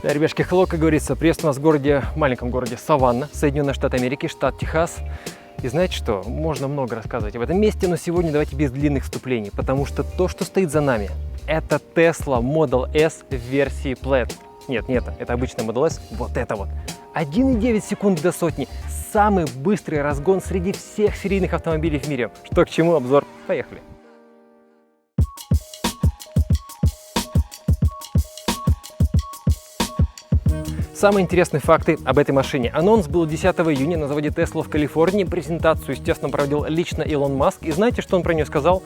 Да, ребяшки, hello, как говорится, приветствую нас в городе, маленьком городе Саванна, Соединенные Штаты Америки, штат Техас. И знаете что, можно много рассказывать об этом месте, но сегодня давайте без длинных вступлений, потому что то, что стоит за нами, это Tesla Model S в версии Plaid. Нет, не это обычный Model S, вот это вот. 1,9 секунд до сотни, самый быстрый разгон среди всех серийных автомобилей в мире. Что к чему, обзор, поехали. Самые интересные факты об этой машине. Анонс был 10 июня на заводе Tesla в Калифорнии. Презентацию, естественно, проводил лично Илон Маск. И знаете, что он про нее сказал?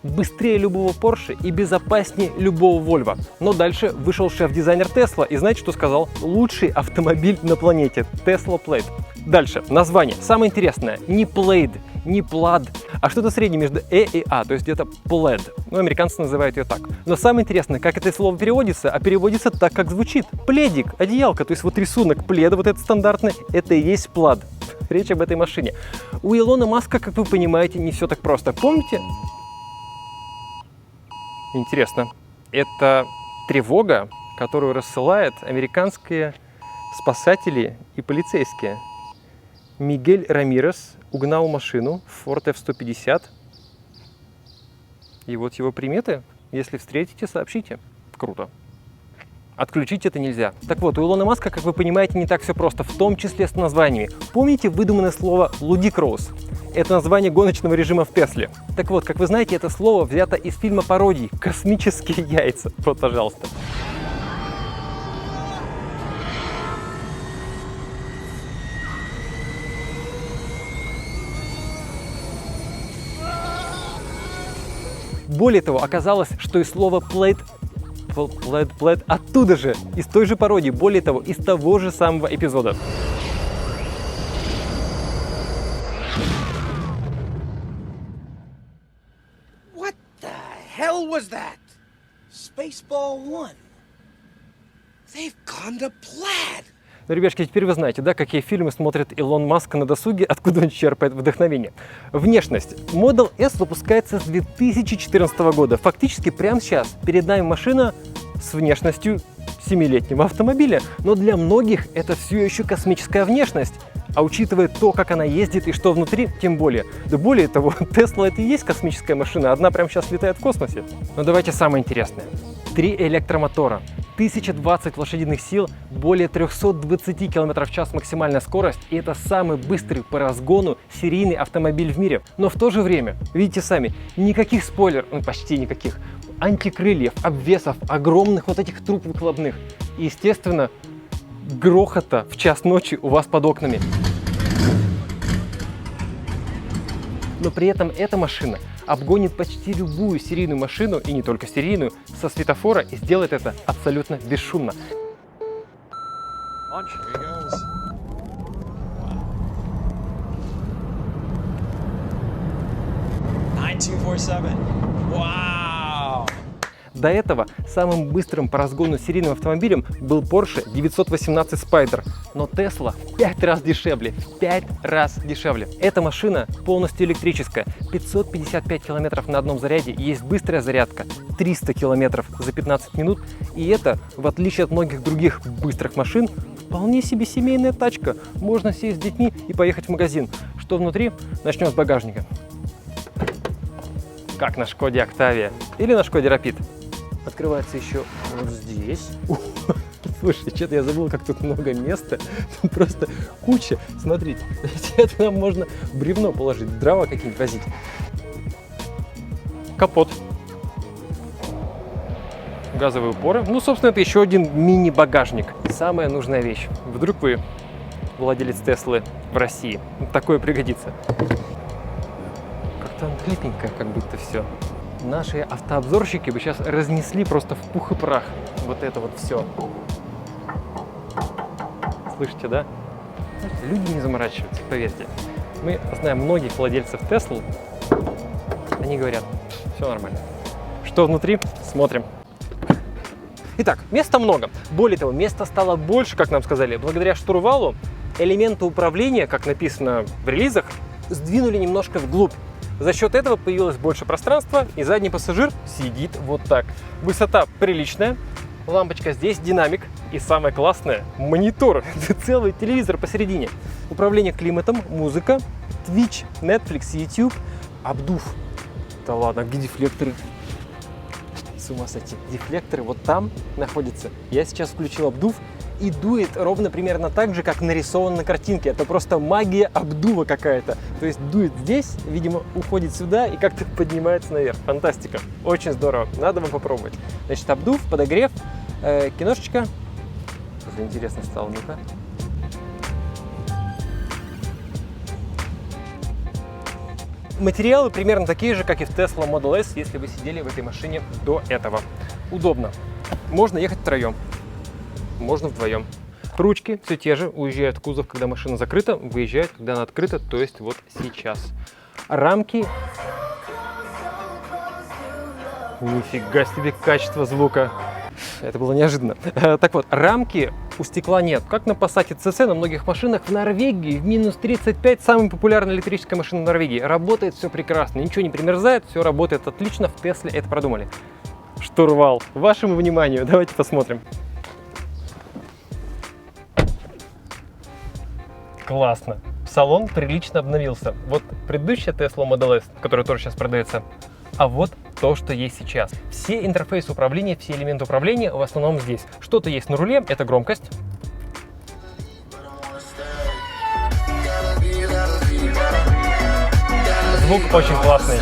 Быстрее любого Porsche и безопаснее любого Volvo. Но дальше вышел шеф-дизайнер Tesla. И знаете, что сказал? Лучший автомобиль на планете. Tesla Plaid. Дальше. Название. Самое интересное. Не Plaid, не Plaid, а что-то среднее между и А, то есть где-то Plaid. Ну, американцы называют ее так. Но самое интересное, как это слово переводится, а переводится так, как звучит. Пледик, одеялка, то есть вот рисунок пледа, вот этот стандартный, это и есть Plaid. Речь об этой машине. У Илона Маска, как вы понимаете, не все так просто. Помните? Интересно. Это тревога, которую рассылают американские спасатели и полицейские. Мигель Рамирес угнал машину Ford F-150. И вот его приметы. Если встретите, сообщите. Круто. Отключить это нельзя. Так вот, у Илона Маска, как вы понимаете, не так все просто, в том числе с названиями. Помните выдуманное слово «Ludicrous»? Это название гоночного режима в Тесле. Так вот, как вы знаете, это слово взято из фильма пародий «Космические яйца». Вот, пожалуйста. Более того, оказалось, что и слово Plaid оттуда же, из той же пародии, более того, из того же самого эпизода. What the hell was that? Spaceball 1. They've gone to Plaid. Ну, ребятки, теперь вы знаете, да, какие фильмы смотрит Илон Маск на досуге, откуда он черпает вдохновение. Внешность. Model S выпускается с 2014 года. Фактически прямо сейчас перед нами машина с внешностью 7-летнего автомобиля. Но для многих это все еще космическая внешность. А учитывая то, как она ездит и что внутри, тем более. Да более того, Tesla это и есть космическая машина, одна прямо сейчас летает в космосе. Но давайте самое интересное. 3 электромотора, 1020 лошадиных сил, более 320 км в час максимальная скорость, и это самый быстрый по разгону серийный автомобиль в мире. Но в то же время, видите сами, никаких спойлеров, ну почти никаких, антикрыльев, обвесов, огромных вот этих труб выхлопных и, естественно, грохота в час ночи у вас под окнами. Но при этом эта машина обгонит почти любую серийную машину, и не только серийную, со светофора, и сделает это абсолютно бесшумно. До этого самым быстрым по разгону серийным автомобилем был Porsche 918 Spyder, но Tesla в 5 раз дешевле, в 5 раз дешевле. Эта машина полностью электрическая, 555 километров на одном заряде, есть быстрая зарядка, 300 километров за 15 минут, и это, в отличие от многих других быстрых машин, вполне себе семейная тачка. Можно сесть с детьми и поехать в магазин. Что внутри? Начнем с багажника. Как на Шкоде Octavia или на Шкоде Rapid. Открывается еще вот здесь. Слушай, что-то я забыл, как тут много места. Тут просто куча. Смотрите, это нам можно бревно положить, дрова какие-нибудь возить. Капот. Газовые упоры. Ну, собственно, это еще один мини-багажник. Самая нужная вещь. Вдруг вы владелец Теслы в России. Такое пригодится. Как-то лепенькое, как будто все. Наши автообзорщики бы сейчас разнесли просто в пух и прах вот это вот все. Слышите, да? Люди не заморачиваются, поверьте. Мы знаем многих владельцев Tesla. Они говорят, все нормально. Что внутри? Смотрим. Итак, места много. Более того, места стало больше, как нам сказали. Благодаря штурвалу элементы управления, как написано в релизах, сдвинули немножко вглубь. За счет этого появилось больше пространства, и задний пассажир сидит вот так. Высота приличная, лампочка здесь, динамик. И самое классное – монитор. Целый телевизор посередине. Управление климатом, музыка, Twitch, Netflix, YouTube, обдув. Да ладно, где дефлекторы? С ума сойти. Дефлекторы вот там находятся. Я сейчас включил обдув и дует ровно примерно так же, как нарисован на картинке. Это просто магия обдува какая-то. То есть дует здесь, видимо, уходит сюда и как-то поднимается наверх. Фантастика. Очень здорово. Надо вам попробовать. Значит, обдув, подогрев, киношечка. Уже интересно стало, ну-ка. Материалы примерно такие же, как и в Tesla Model S, если вы сидели в этой машине до этого. Удобно. Можно ехать втроем. Можно вдвоем. Ручки все те же, уезжают в кузов, когда машина закрыта, выезжают, когда она открыта, то есть вот сейчас. Рамки. Нифига себе качество звука. Это было неожиданно. Так вот, рамки у стекла нет. Как на Passat CC, на многих машинах в Норвегии, в минус 35, самая популярная электрическая машина в Норвегии. Работает все прекрасно, ничего не примерзает, все работает отлично. В Тесле это продумали. Штурвал. Вашему вниманию, давайте посмотрим. Классно. Салон прилично обновился. Вот предыдущая Tesla Model S, которая тоже сейчас продается, а вот то, что есть сейчас. Все интерфейсы управления, все элементы управления в основном здесь. Что-то есть на руле, это громкость. Звук очень классный.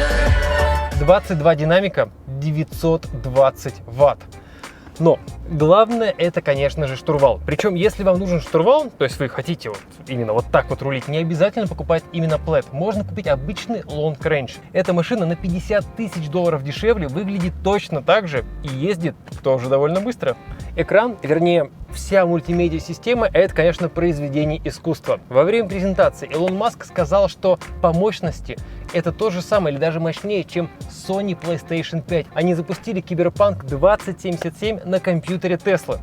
22 динамика, 920 ватт. Но главное это, конечно же, штурвал. Причем, если вам нужен штурвал, то есть вы хотите вот именно вот так вот рулить, не обязательно покупать именно плед. Можно купить обычный long range. Эта машина на $50 тысяч дешевле, выглядит точно так же и ездит тоже довольно быстро. Экран, вернее, вся мультимедиа-система, это, конечно, произведение искусства. Во время презентации Илон Маск сказал, что по мощности это то же самое или даже мощнее, чем Sony PlayStation 5. Они запустили Cyberpunk 2077 на компьютере Tesla.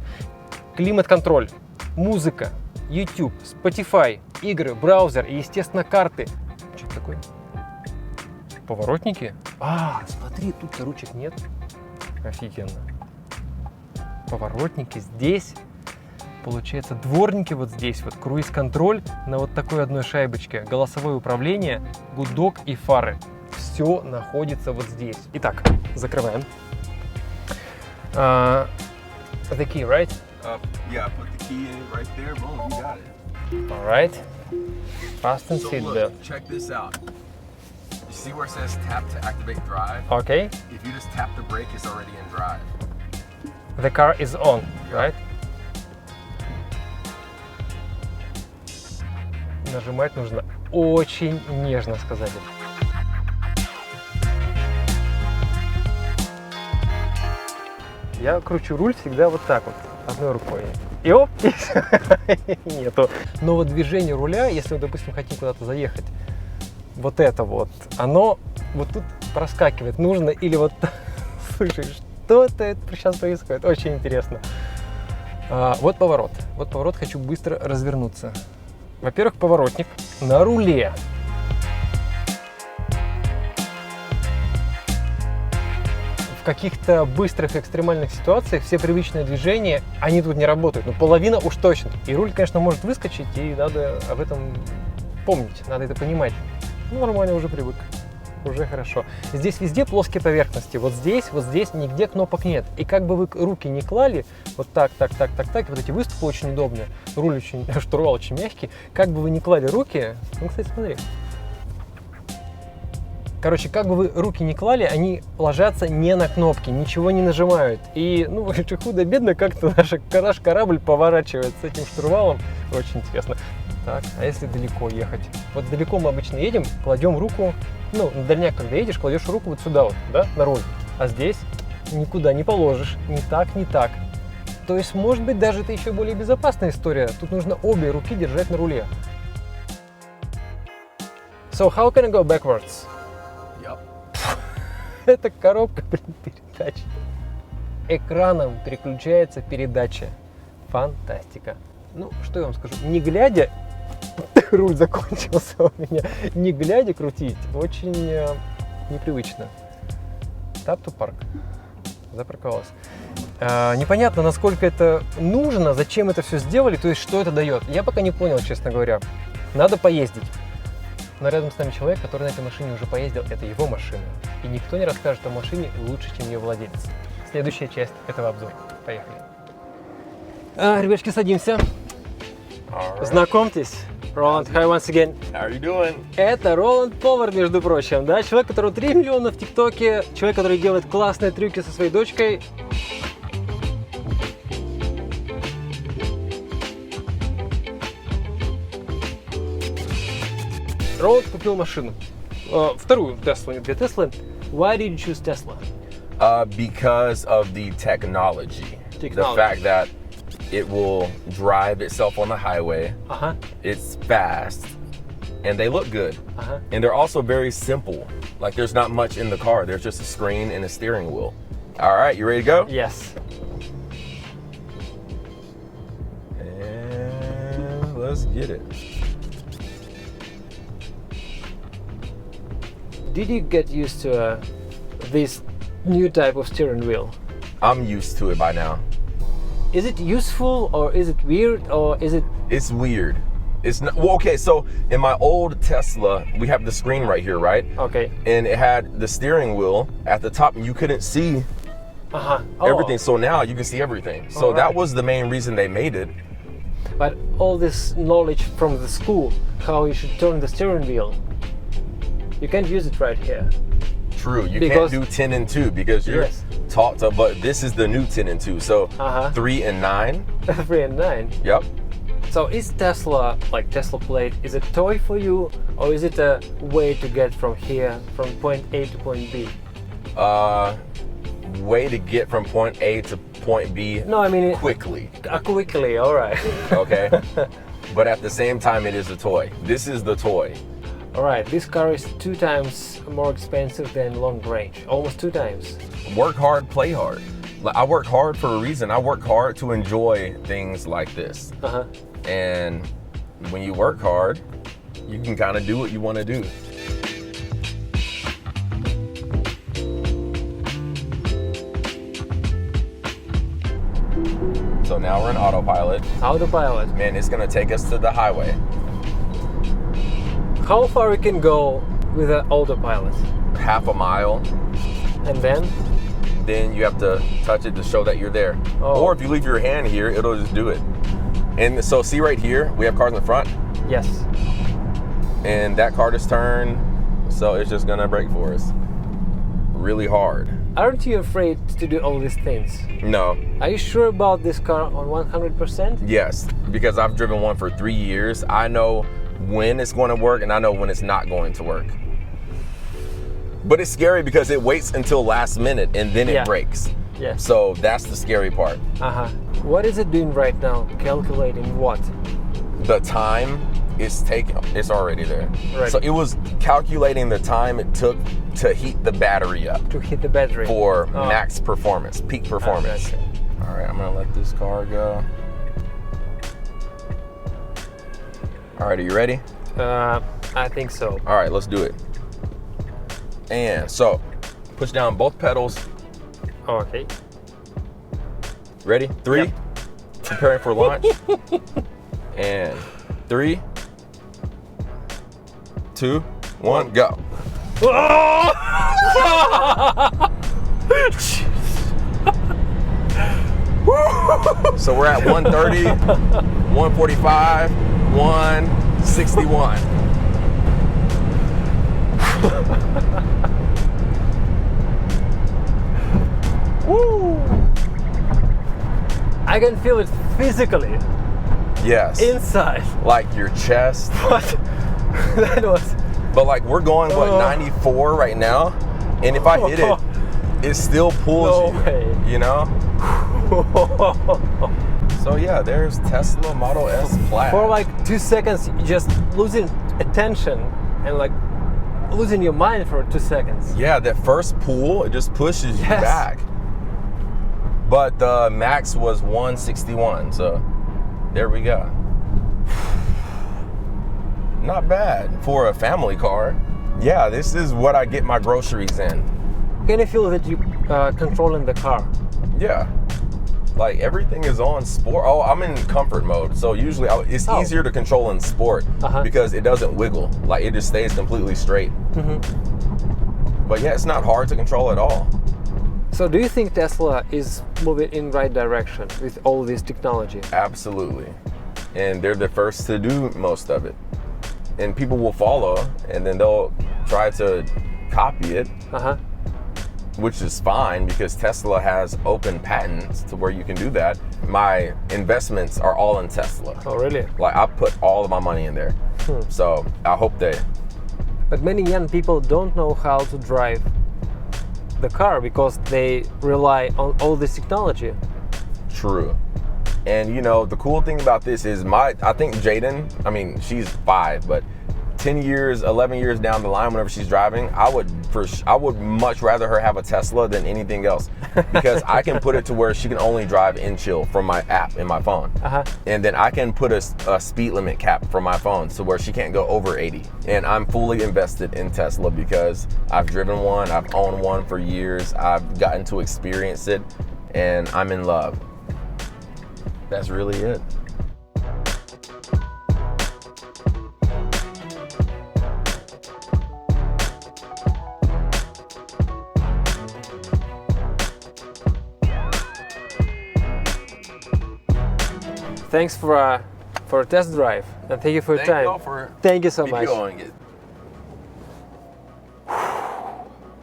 Климат-контроль, музыка, YouTube, Spotify, игры, браузер и, естественно, карты. Что это такое? Поворотники? А, смотри, тут-то ручек нет. Офигенно. Поворотники здесь. Получается, дворники вот здесь, вот круиз-контроль на вот такой одной шайбочке, голосовое управление, гудок и фары. Все находится вот здесь. Итак, закрываем. The key, right? Yeah, put the key in right there. Boom, you got it. All right. Fasten So seat look, belt. check this out. You see where it says tap to activate drive? Okay. If you just tap the brake, it's already in drive. The car is on, right? Нажимать нужно очень нежно, сказали. Я кручу руль всегда вот так вот, одной рукой. И оп, и всё. Нету. Но вот движение руля, если мы, допустим, хотим куда-то заехать, вот это вот, оно вот тут проскакивает. Нужно или вот... Слушай, что это сейчас происходит? Очень интересно. Вот поворот. Вот поворот, хочу быстро развернуться. Во-первых, поворотник на руле. В каких-то быстрых экстремальных ситуациях все привычные движения, они тут не работают. Но половина уж точно. И руль, конечно, может выскочить, и надо об этом помнить, надо это понимать. Ну, нормально, уже привык. Уже хорошо. Здесь везде плоские поверхности. Вот здесь нигде кнопок нет. И как бы вы руки не клали, вот так, вот эти выступы очень удобные, руль очень, штурвал очень мягкий, как бы вы не клали руки, ну, кстати, смотри. Короче, как бы вы руки не клали, они ложатся не на кнопки, ничего не нажимают. И, ну, худо-бедно как-то наш корабль поворачивает с этим штурвалом. Очень интересно. Так, а если далеко ехать? Вот далеко мы обычно едем, кладем руку, ну, на дальняк, когда едешь, кладешь руку вот сюда вот, да, на руль. А здесь никуда не положишь, ни так, ни так. То есть, может быть, даже это еще более безопасная история. Тут нужно обе руки держать на руле. So, how can I go backwards? Yep. Это коробка передач. Экраном переключается передача. Фантастика. Ну, что я вам скажу, не глядя, руль закончился у меня, не глядя крутить, очень непривычно. Tap to park. Запарковалась. Непонятно, насколько это нужно, зачем это все сделали, то есть что это дает. Я пока не понял, честно говоря. Надо поездить. Но рядом с нами человек, который на этой машине уже поездил, это его машина. И никто не расскажет о машине лучше, чем ее владелец. Следующая часть этого обзора. Поехали. Ребятки, садимся. Знакомьтесь. Роланд, hi once again. How are you doing? Это Роланд Повар, между прочим, да? Человек, которого 3 миллиона в ТикТоке, человек, который делает классные трюки со своей дочкой. Роланд купил машину. Вторую Теслу, не 2 Теслы. Why did you choose Tesla? Because of the technology. The fact that it will drive itself on the highway. Ага. It's fast. And they look good. Uh-huh. And they're also very simple. Like there's not much in the car. There's just a screen and a steering wheel. All right, you ready to go? Yes. And let's get it. Did you get used to this new type of steering wheel? I'm used to it by now. Is it useful or is it weird or is it... It's weird. It's not, well, okay, so in my old Tesla, we have the screen right here, right? Okay. And it had the steering wheel at the top and you couldn't see Uh-huh. everything. So now you can see everything. So All that right. was the main reason they made it. But all this knowledge from the school, how you should turn the steering wheel, you can't use it right here. True, you Because- can't do 10 and 2 because you're Yes. taught to, but this is the new 10 and 2. So Uh-huh. 3 and 9, 3 and 9. yep. So is Tesla, like Tesla Plate, is it a toy for you or is it a way to get from here, from point A to point B? Way to get from point A to point B No, I mean quickly, quickly, all right. okay? But at the same time, it is a toy. This is the toy. All right, this car is 2 times more expensive than long range, almost 2 times. Work hard, play hard. Like, I work hard for a reason. I work hard to enjoy things like this. Uh-huh. And when you work hard, you can kind of do what you want to do. So now we're in autopilot. Autopilot. Man, it's gonna take us to the highway. How far we can go with an autopilot? Half a mile, And then? then you have to touch it to show that you're there. Oh. Or if you leave your hand here, it'll just do it. And so see right here, we have cars in the front, Yes. and that car just turned, so it's just gonna brake for us. Really hard. Aren't you afraid to do all these things? No, Are you sure about this car on 100%? yes, because I've driven one for 3 years. I know when it's going to work and I know when it's not going to work. But it's scary because it waits until last minute and then it Yeah. brakes. Yes. So that's the scary part. Uh-huh. What is it doing right now? Calculating what? The time is taken, it's already there. Right. So it was calculating the time it took to heat the battery up To hit the battery. for Oh. max performance, peak performance. Gotcha. All right, I'm gonna let this car go. All right, are you ready? I think so. All right, let's do it. And so, push down both pedals. Okay. Ready? 3. Yep. Preparing for launch. And 3, 2, 1, go. So we're at 130, 145, 161. Woo! I can feel it physically Yes. inside. Like your chest. What? That was. But like we're going, what, Oh. 94 right now? And if I hit it, it still pulls No you. way. You know? So yeah, there's Tesla Model S Plaid. For like 2 seconds, you just losing attention and like losing your mind for 2 seconds. Yeah, that first pull, it just pushes you Yes. back. But the max was 161, so there we go. Not bad for a family car. Yeah, this is what I get my groceries in. Can you feel that you controlling the car? Yeah. Like everything is on sport. Oh, I'm in comfort mode, so usually it's easier to control in sport because it doesn't wiggle. Like it just stays completely straight. But yeah, it's not hard to control at all. So do you think Tesla is moving in right direction with all this technology? Absolutely, and they're the first to do most of it, and people will follow, and then they'll try to copy it. Which is fine because Tesla has open patents to where you can do that. My investments are all in Tesla. Oh, really? Like I put all of my money in there. So I hope they. But many young people don't know how to drive the car because they rely on all this technology. True. And you know, the cool thing about this is I think Jaden, I mean, she's 5, but 10 years, 11 years down the line, whenever she's driving, I would much rather her have a Tesla than anything else because I can put it to where she can only drive in chill from my app in my phone. And then I can put a speed limit cap from my phone to where she can't go over 80. And I'm fully invested in Tesla because I've driven one, I've owned one for years, I've gotten to experience it, and I'm in love. That's really it. Thanks for a test drive, and thank you for your time. Thank you so much.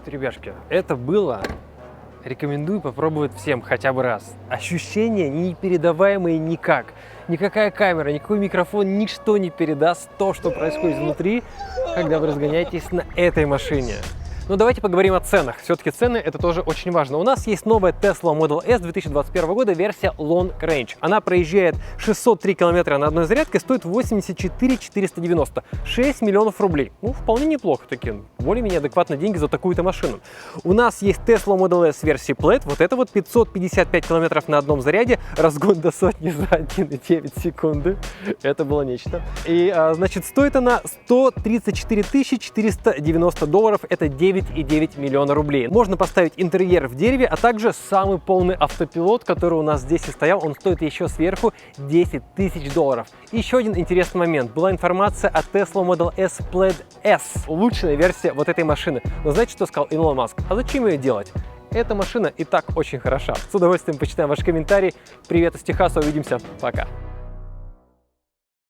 Ребяшки, это было. Рекомендую попробовать всем хотя бы раз. Ощущения непередаваемые никак. Никакая камера, никакой микрофон, ничто не передаст то, что происходит внутри, когда вы разгоняетесь на этой машине. Но давайте поговорим о ценах. Все-таки цены — это тоже очень важно. У нас есть новая Tesla Model S 2021 года, версия Long Range. Она проезжает 603 километра на одной зарядке, стоит 84 490. 6 миллионов рублей. Ну, вполне неплохо такие. Более-менее адекватные деньги за такую-то машину. У нас есть Tesla Model S версии Plaid. Вот это вот 555 километров на одном заряде. Разгон до сотни за 1,9 секунды. Это было нечто. И, значит, стоит она 134 490 долларов. Это 9,9 миллиона рублей. Можно поставить интерьер в дереве, а также самый полный автопилот, который у нас здесь и стоял, он стоит еще сверху 10 тысяч долларов. Еще один интересный момент. Была информация о Tesla Model S Plaid S. Улучшенная версия вот этой машины. Но знаете, что сказал Илон Маск? А зачем ее делать? Эта машина и так очень хороша. С удовольствием почитаем ваши комментарии. Привет из Техаса, увидимся. Пока.